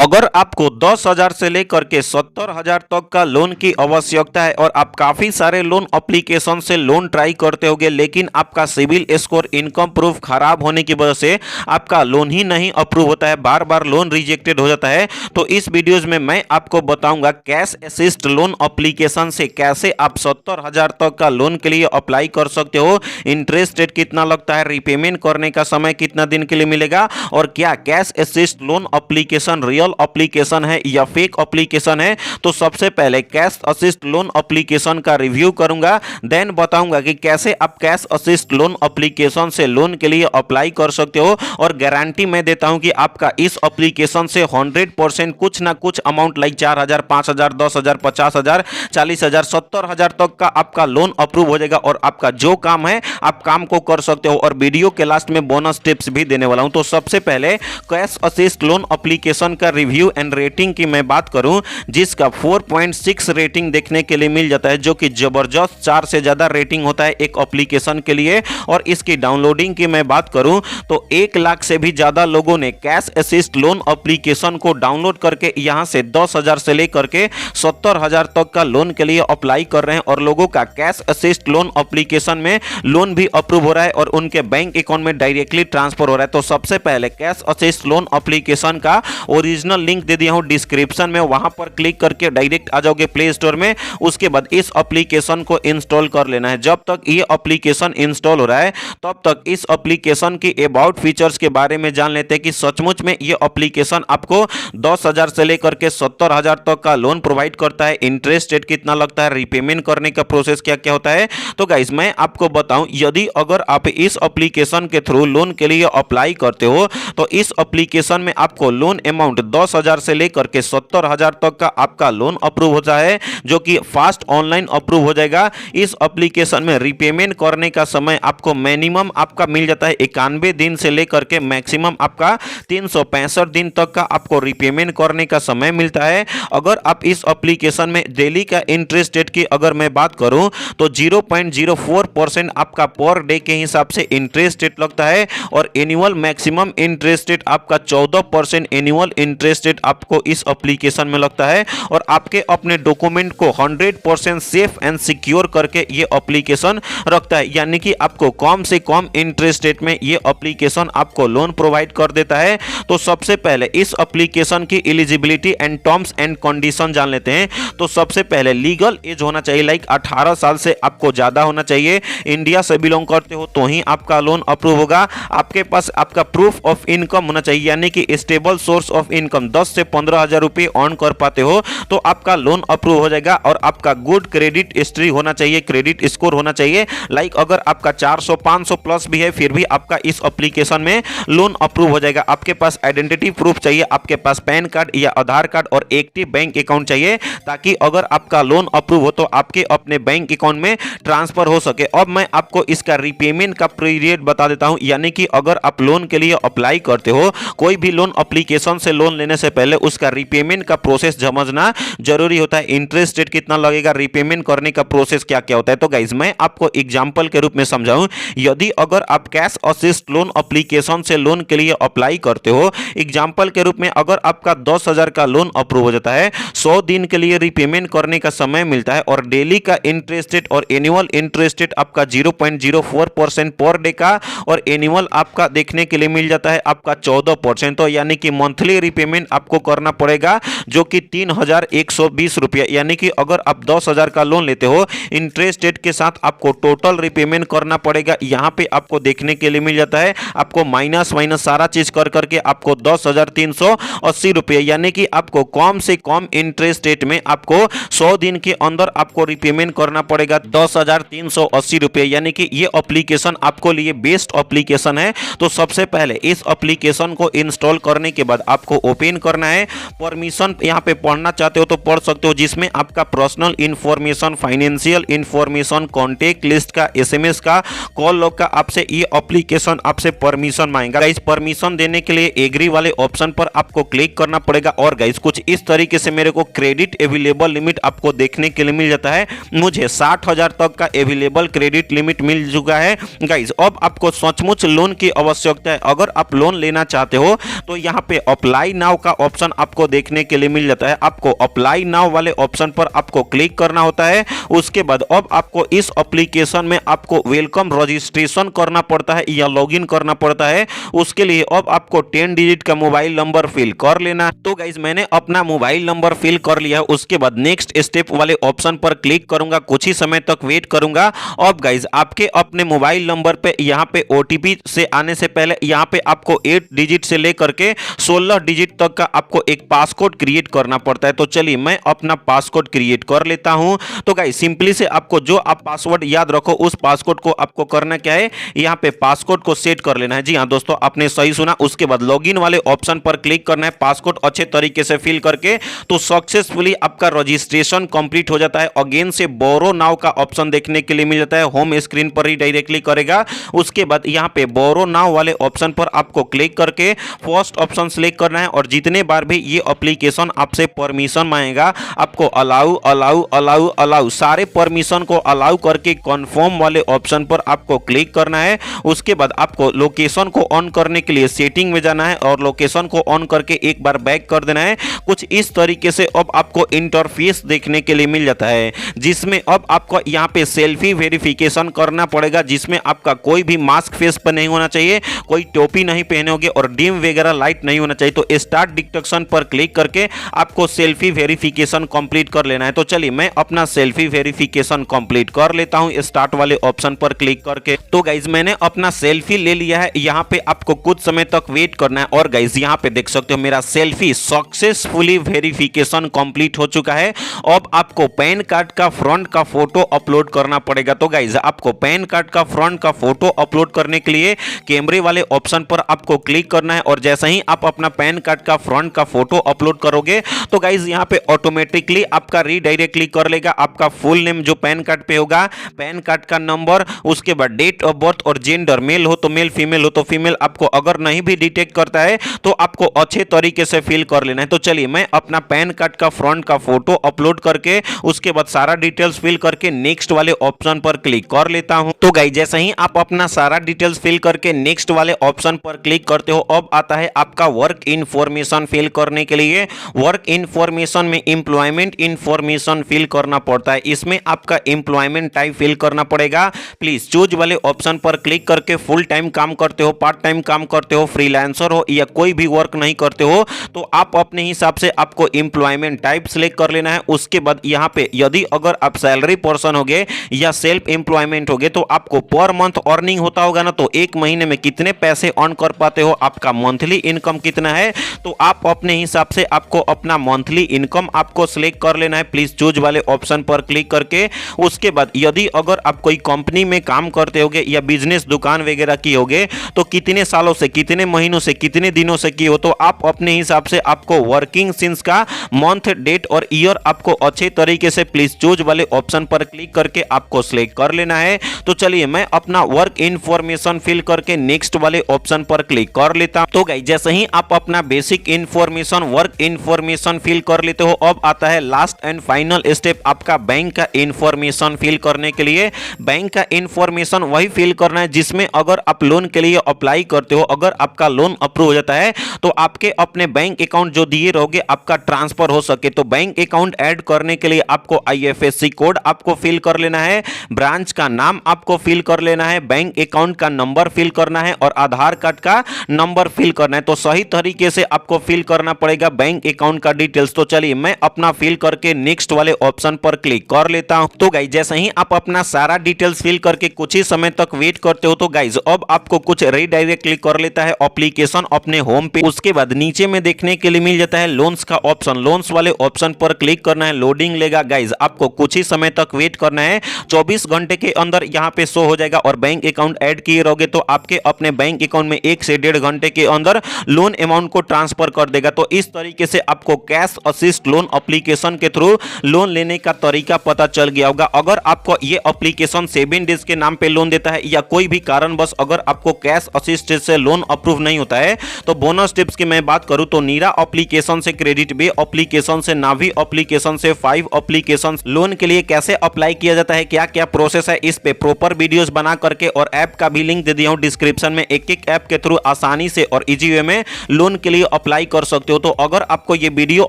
अगर आपको 10,000 से लेकर के 70,000 तक का लोन की आवश्यकता है और आप काफी सारे लोन एप्लीकेशन से लोन ट्राई करते होगे, लेकिन आपका सिविल स्कोर, इनकम प्रूफ खराब होने की वजह से आपका लोन ही नहीं अप्रूव होता है, बार बार लोन रिजेक्टेड हो जाता है, तो इस वीडियोज में मैं आपको बताऊंगा कैश असिस्ट लोन एप्लीकेशन से कैसे आप 70,000 तक का लोन के लिए अप्लाई कर सकते हो, इंटरेस्ट रेट कितना लगता है, रिपेमेंट करने का समय कितना दिन के लिए मिलेगा, और क्या cash assist loan application real application है या फेक एप्लीकेशन है। तो सबसे पहले कैश असिस्ट लोन एप्लीकेशन का रिव्यू करूंगा, देन बताऊंगा कि कैसे आप कैश असिस्ट लोन एप्लीकेशन से लोन के लिए अप्लाई कर सकते हो, और गारंटी मैं देता हूं कि आपका इस एप्लीकेशन से 100% कुछ ना कुछ अमाउंट लाइक 4,000, 5,000, 10,000, 50,000, 40,000, 70,000 तक का आपका लोन अप्रूव हो जाएगा, और आपका जो काम है आप काम को कर सकते हो। और वीडियो के लास्ट में बोनस टिप्स भी देने वाला हूं। तो सबसे पहले कैश असिस्ट लोन एप्लीकेशन का रिव्यू एंड रेटिंग की मैं बात करूं, जिसका 4.6 रेटिंग देखने के लिए मिल जाता है, जो कि जबरदस्त 4 से ज्यादा रेटिंग होता है एक एप्लीकेशन के लिए। और इसकी डाउनलोडिंग की मैं बात करूं तो 1 लाख से भी ज्यादा लोगों ने कैश असिस्ट लोन एप्लीकेशन को डाउनलोड करके यहां से 10,000 से लेकर के 70,000 तक का लोन के लिए अप्लाई कर रहे हैं, और लोगों का कैश असिस्ट लोन एप्लीकेशन में लोन भी अप्रूव हो रहा है और उनके बैंक अकाउंट में डायरेक्टली ट्रांसफर हो रहा है। तो सबसे पहले कैश असिस्ट लोन एप्लीकेशन का ओरिजिनल लिंक दे दिया हूं डिस्क्रिप्शन में, वहां पर क्लिक करके डायरेक्ट आ जाओगे प्ले स्टोर में। उसके बाद इस एप्लीकेशन को इंस्टॉल कर लेना है। जब तक ये एप्लीकेशन इंस्टॉल हो रहा है तब तक इस एप्लीकेशन की अबाउट फीचर्स के बारे में जान लेते हैं कि सचमुच में ये एप्लीकेशन आपको 10,000 से लेकर के 70,000 तक का लोन प्रोवाइड करता है, इंटरेस्ट रेट कितना लगता है, रिपेमेंट करने का प्रोसेस क्या क्या होता है। तो गाइस मैं आपको बताऊं, यदि अगर आप इस एप्लीकेशन के थ्रू लोन के लिए अप्लाई करते हो तो इस एप्लीकेशन में आपको लोन अमाउंट 10,000 से लेकर के 70,000 तक का आपका लोन अप्रूव होता है, जो कि फास्ट ऑनलाइन अप्रूव हो जाएगा। इस एप्लीकेशन में रिपेमेंट करने का समय आपको मिनिमम आपका मिल जाता है 91 दिन से लेकर के मैक्सिमम आपका 365 दिन तक का आपको रिपेमेंट करने का समय मिलता है। अगर आप इस एप्लीकेशन में डेली का इंटरेस्ट रेट की अगर मैं बात करूं तो 0.04% आपका पर डे के हिसाब से इंटरेस्ट रेट लगता है, और एनुअल मैक्सिमम इंटरेस्ट रेट आपका 14% एनुअल इंटरेस्ट रेट आपको इस एप्लीकेशन में लगता है। और आपके अपने डॉक्यूमेंट को 100% सेफ एंड सिक्योर करके ये एप्लीकेशन रखता है, यानी कि आपको कम से कम इंटरेस्ट रेट में ये एप्लीकेशन आपको लोन प्रोवाइड कर देता है। तो सबसे पहले इस एप्लीकेशन की eligibility and terms and condition जान लेते हैं। तो सबसे पहले लीगल एज होना चाहिए, लाइक 18 साल से आपको ज्यादा होना चाहिए, इंडिया से बिलोंग करते हो तो ही आपका लोन अप्रूव होगा। आपके पास आपका प्रूफ ऑफ इनकम होना चाहिए, यानी कि स्टेबल सोर्स ऑफ इनकम 10 से 15,000 रुपए अर्न कर पाते हो तो आपका लोन अप्रूव हो जाएगा। और आपका गुड क्रेडिट हिस्ट्री होना चाहिए, क्रेडिट स्कोर होना चाहिए, लाइक अगर आपका 400 500 प्लस भी है फिर भी आपका इस एप्लीकेशन में लोन अप्रूव हो जाएगा। आपके पास आइडेंटिटी प्रूफ चाहिए, आपके पास पैन कार्ड या आधार कार्ड और एक्टिव बैंक अकाउंट चाहिए, ताकि अगर आपका लोन अप्रूव हो तो आपके अपने बैंक अकाउंट में ट्रांसफर हो सके। अब मैं आपको इसका रिपेमेंट का पीरियड बता देता हूं, यानी कि अगर आप लोन के लिए अप्लाई करते हो, कोई भी लोन एप्लीकेशन से लोन लेने से पहले उसका रिपेमेंट का प्रोसेस समझना जरूरी होता है। इंटरेस्ट रेट कितना लगेगा, रिपेमेंट करने का प्रोसेस क्या क्या होता है। तो गाइज मैं आपको एग्जांपल के रूप में समझाऊं, यदि अगर आप कैश असिस्ट लोन एप्लीकेशन से लोन के लिए अप्लाई करते हो, एग्जांपल के रूप में अगर आपका 10,000 का लोन अप्रूव हो जाता है, 100 दिन के लिए रिपेमेंट करने का समय मिलता है, और डेली का इंटरेस्ट रेट और एनुअल इंटरेस्ट रेट आपका 0.04% पर डे का, और एनुअल आपका देखने के लिए मिल जाता है आपका 14%। तो यानी कि मंथली रिपेमेंट आपको करना पड़ेगा जो कि 3,120 रुपया, यानी कि अगर आप 10,000 का लोन लेते हो इंटरेस्ट रेट के साथ आपको टोटल रिपेमेंट करना पड़ेगा। यहां पे आपको देखने के लिए मिल जाता है आपको माइनस सारा चीज कर करके आपको 10,380 रुपये, यानी कि आपको कम से कम इंटरेस्ट रेट में आपको 100 दिन के अंदर आपको रिपेमेंट करना पड़ेगा 10,380 रुपये, यानी कि ये एप्लीकेशन आपको लिए बेस्ट एप्लीकेशन है। तो सबसे पहले इस एप्लीकेशन को इंस्टॉल करने के बाद आपको ओपन करना है। परमिशन यहाँ पे पढ़ना चाहते हो तो पढ़ सकते हो, जिसमें आपका personal information, financial information, contact list का, एसएमएस का, कॉल लॉग का आपसे ये एप्लीकेशन आपसे परमिशन मांगेगा। गाइस परमिशन देने के लिए एग्री वाले ऑप्शन पर आपको क्लिक करना पड़ेगा। और गाइस कुछ इस तरीके से मेरे को क्रेडिट अवेलेबल लिमिट आपको देखने के लिए मिल जाता है। मुझे 60,000 तक का अवेलेबल क्रेडिट लिमिट मिल चुका है। गाइस अब आपको सचमुच लोन की आवश्यकता है, अगर आप लोन लेना चाहते हो तो यहाँ पे अप्लाई नाउ नाउ का ऑप्शन आपको देखने के लिए मिल जाता है। आपको अप्लाई नाउ वाले ऑप्शन पर आपको क्लिक करना होता है। उसके बाद अब आपको इस एप्लीकेशन में आपको वेलकम रजिस्ट्रेशन करना पड़ता है या लॉगिन करना पड़ता है। उसके लिए अब आपको 10 डिजिट का मोबाइल नंबर फिल कर लेना। तो गाइज मैंने अपना मोबाइल नंबर फिल कर लिया। उसके बाद नेक्स्ट स्टेप वाले ऑप्शन पर क्लिक करूंगा, कुछ ही समय तक वेट करूंगा। अब गाइज आपके अपने मोबाइल नंबर पे यहाँ पे ओटीपी से आने से पहले यहाँ पे आपको 8 डिजिट से लेकर के 16 डिजिट तक का आपको एक पासकोड क्रिएट करना पड़ता है। तो चलिए मैं अपना पासकोड क्रिएट कर लेता हूं। तो गाइज सिंपली से आपको जो आप पासवर्ड याद रखो उस पासकोड को आपको करना क्या है, यहाँ पे पासकोड को सेट कर लेना है। जी हाँ दोस्तों, आपने सही सुना। उसके बाद लॉगिन वाले ऑप्शन पर क्लिक करना है, पासकोड अच्छे तरीके से फिल करके तो सक्सेसफुली आपका रजिस्ट्रेशन कंप्लीट हो जाता है। अगेन से बोरो नाउ का ऑप्शन देखने के लिए मिल जाता है, होम स्क्रीन पर ही डायरेक्टली करेगा। उसके बाद यहाँ पे बोरो नाउ वाले ऑप्शन पर आपको क्लिक करके फर्स्ट ऑप्शन सेलेक्ट करना है और जितने बार भी ये एप्लीकेशन आपसे परमिशन मांगेगा आपको अलाउ अलाउ अलाउ अलाउ सारे परमिशन को अलाउ करके कंफर्म वाले ऑप्शन पर आपको क्लिक करना है। उसके बाद आपको लोकेशन को ऑन करने के लिए सेटिंग में जाना है और लोकेशन को ऑन करके एक बार बैक कर देना है। कुछ इस तरीके से अब आपको इंटरफेस देखने के लिए मिल जाता है, जिसमें अब आपको यहाँ पे सेल्फी वेरिफिकेशन करना पड़ेगा, जिसमें आपका कोई भी मास्क फेस पर नहीं होना चाहिए, कोई टोपी नहीं पहने होगे और डिम वगैरह लाइट नहीं होना चाहिए। तो स्टार्ट डिटेक्शन पर क्लिक करके आपको सेल्फी वेरिफिकेशन कंप्लीट कर लेना है। तो चलिए मैं अपना सेल्फी वेरिफिकेशन कंप्लीट कर लेता हूं स्टार्ट वाले ऑप्शन पर क्लिक करके। तो गाइज मैंने अपना सेल्फी ले लिया है। यहां पे आपको कुछ समय तक वेट करना है और गाइज यहां पे देख सकते हो मेरा सेल्फी सक्सेसफुली वेरिफिकेशन कंप्लीट हो चुका है। अब आपको पैन कार्ड का फ्रंट का फोटो अपलोड करना पड़ेगा। तो गाइज आपको पैन कार्ड का फ्रंट का फोटो अपलोड करने के लिए कैमरे वाले ऑप्शन पर आपको क्लिक करना है और जैसे ही आप अपना पैन कार्ड का फ्रंट का फोटो अपलोड करोगे तो गाइज यहाँ पे ऑटोमेटिकली आपका रीडायरेक्टली कर लेगा। आपका फुल नेम जो पैन कार्ड पे होगा, पैन कार्ड का नंबर, उसके बाद डेट ऑफ बर्थ और जेंडर, मेल हो तो मेल, फीमेल हो तो फीमेल। आपको अगर नहीं भी डिटेक्ट करता है तो आपको अच्छे तरीके से फिल कर लेना है। तो चलिए मैं अपना पैन कार्ड का फ्रंट का फोटो अपलोड करके उसके बाद सारा डिटेल्स फिल करके नेक्स्ट वाले ऑप्शन पर क्लिक कर लेता हूं। तो गाइस जैसे ही आप अपना सारा डिटेल्स फिल करके नेक्स्ट वाले ऑप्शन पर क्लिक करते हो, अब आता है आपका वर्क इन्फॉर्मेशन फिल करने के लिए। वर्क इन्फॉर्मेशन में एम्प्लॉयमेंट इन्फॉर्मेशन फिल करना पड़ता है। इसमें आपका एम्प्लॉयमेंट टाइप फिल करना पड़ेगा। प्लीज चूज वाले ऑप्शन पर क्लिक करके फुल टाइम काम करते हो, पार्ट टाइम काम करते हो, फ्रीलांसर हो या कोई भी वर्क नहीं करते हो तो आप अपने हिसाब से आपको एम्प्लॉयमेंट टाइप सिलेक्ट कर लेना है। उसके बाद यहाँ पे यदि अगर आप सैलरी पर्सन होगे या सेल्फ एम्प्लॉयमेंट होगे तो आपको पर मंथ अर्निंग होता होगा ना, तो एक महीने में कितने पैसे अर्न कर पाते हो, आपका मंथली इनकम कितना है, तो आप अपने हिसाब से आपको अपना मंथली इनकम आपको सिलेक्ट कर लेना है। प्लीज चूज वाले ऑप्शन पर क्लिक करके उसके बाद यदि अगर आप कोई कंपनी में काम करते होगे या बिजनेस दुकान वगैरह की होगे तो कितने सालों से, कितने महीनों से, कितने दिनों से की हो, तो आप अपने हिसाब से आपको वर्किंग सिंस का मंथ, डेट और ईयर आपको अच्छे तरीके से प्लीज चूज वाले ऑप्शन पर क्लिक करके आपको सिलेक्ट कर लेना है। तो चलिए मैं अपना वर्क इन्फॉर्मेशन फिल करके नेक्स्ट वाले ऑप्शन पर क्लिक कर लेता हूं। तो गाइस जैसे ही आप अपना basic information, work information fill कर लेते हो, अब आता है लास्ट एंड फाइनल स्टेप आपका बैंक का इन्फॉर्मेशन फिल करने के लिए। बैंक का इन्फॉर्मेशन वही फिल करना है जिसमें अगर आप लोन के लिए अप्लाई करते हो, अगर आपका लोन अप्रूव हो जाता है तो आपके अपने बैंक अकाउंट जो दिए रहोगे आपका ट्रांसफर हो सके। तो बैंक अकाउंट ऐड करने के लिए आपको आईएफएससी कोड आपको फिल कर लेना है, ब्रांच का नाम आपको फिल कर लेना है, बैंक अकाउंट का नंबर फिल करना है और आधार कार्ड का नंबर फिल करना है। तो सही तरीके से आपको फिल करना पड़ेगा बैंक अकाउंट का डिटेल्स। तो चलिए मैं अपना फिल करके नेक्स्ट वाले ऑप्शन पर क्लिक कर लेता हूं। तो गाइस जैसे ही आप अपना सारा डिटेल्स फिल करके कुछ ही समय तक वेट करते हो तो गाइस अब आपको कुछ रीडायरेक्ट कर लेता है एप्लीकेशन अपने होम पे। उसके बाद नीचे में देखने के लिए मिल जाता है लोन्स का ऑप्शन। लोन्स वाले ऑप्शन पर क्लिक करना है, लोडिंग लेगा। गाइस आपको कुछ ही समय तक वेट करना है, 24 घंटे के अंदर यहां पे शो हो जाएगा और बैंक अकाउंट ऐड किए रहोगे तो आपके अपने बैंक अकाउंट में 1 से 1.5 घंटे के अंदर लोन अमाउंट को ट्रांसफर कर देगा। तो इस तरीके से आपको कैश असिस्ट लोन एप्लीकेशन के थ्रू थ्रू लोन लेने का तरीका पता चल गया होगा। अगर आपको ये एप्लीकेशन 7 डेज के नाम पे लोन देता है या कोई भी कारणवश अगर आपको कैश असिस्टेंस से लोन अप्रूव नहीं होता है, तो बोनस टिप्स की मैं बात करूं तो नीरा एप्लीकेशन से, क्रेडिट बे एप्लीकेशन से, नावी एप्लीकेशन से, 5 एप्लीकेशन लोन के लिए कैसे अप्लाई किया जाता है, क्या क्या प्रोसेस है, इस पे प्रॉपर वीडियोस बना करके और ऐप का भी लिंक दे दिया हूं डिस्क्रिप्शन में। एक एक ऐप के थ्रू आसानी से और इजी वे में लोन के लिए अप्लाई कर सकते हो। तो अगर आपको ये वीडियो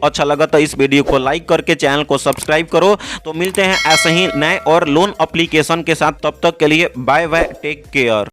अच्छा लगा तो इस वीडियो को लाइक करके चैनल को सब्सक्राइब करो। तो मिलते हैं ऐसे ही नए और लोन एप्लीकेशन के साथ, तब तक के लिए बाय बाय, टेक केयर।